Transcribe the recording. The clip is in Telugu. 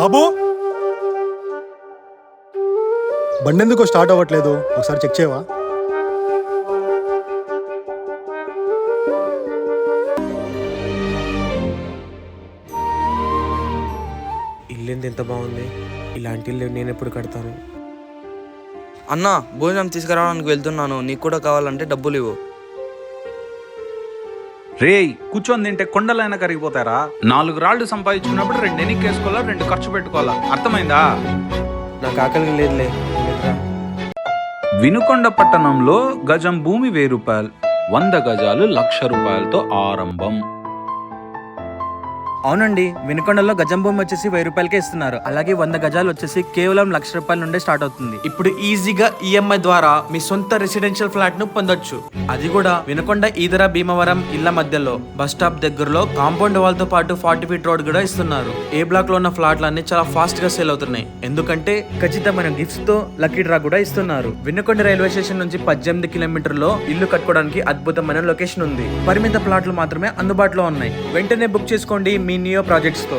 బాబు, బండి ఎందుకో స్టార్ట్ అవ్వట్లేదు, ఒకసారి చెక్ చేయవా? ఇల్లు ఎంత బాగుంది. ఇలాంటి ఇల్లు నేను ఎప్పుడు కడతాను? అన్న, భోజనం తీసుకురావడానికి వెళ్తున్నాను, నీకు కూడా కావాలంటే డబ్బులు ఇవ్వు. రేయ్, కూర్చొని తింటే కొండలైనా కరిగిపోతారా? 4 రాళ్లు సంపాదించుకున్నప్పుడు 2 ఎనిక్కేసుకోవాలా, 2 ఖర్చు పెట్టుకోవాలా, అర్థమైందా? నాకు ఆకలిగా లేదులే. వినుకొండ పట్టణంలో గజం భూమి 1000 రూపాయలు, 100 గజాలు 1,00,000 రూపాయలతో ఆరంభం. అవునండి, వినుకొండలో గజం భూమి వచ్చేసి 1000 రూపాయలకే ఇస్తున్నారు. అలాగే 100 గజాలు వచ్చేసి కేవలం 1,00,000 రూపాయల నుండే స్టార్ట్ అవుతుంది. ఇప్పుడు ఈజీగా ఈఎంఐ ద్వారా మీ సొంత రెసిడెన్షియల్ ఫ్లాట్ ను పొందొచ్చు. అది కూడా వినుకొండ ఈదర భీమవరం ఇళ్ల మధ్యలో బస్ స్టాప్ దగ్గరలో కాంపౌండ్ వాల్ తో పాటు 40 ఫీట్ రోడ్ కూడా ఇస్తున్నారు. ఏ బ్లాక్ లో ఉన్న ఫ్లాట్లు అన్ని చాలా ఫాస్ట్ గా సేల్ అవుతున్నాయి, ఎందుకంటే ఖచ్చితమైన గిఫ్ట్స్ తో లక్కీ డ్రా కూడా ఇస్తున్నారు. వినుకొండ రైల్వే స్టేషన్ నుంచి 18 కిలోమీటర్లో ఇల్లు కట్టుకోవడానికి అద్భుతమైన లొకేషన్ ఉంది. పరిమిత ప్లాట్లు మాత్రమే అందుబాటులో ఉన్నాయి. వెంటనే బుక్ చేసుకోండి మీ నియో ప్రాజెక్ట్స్ తో.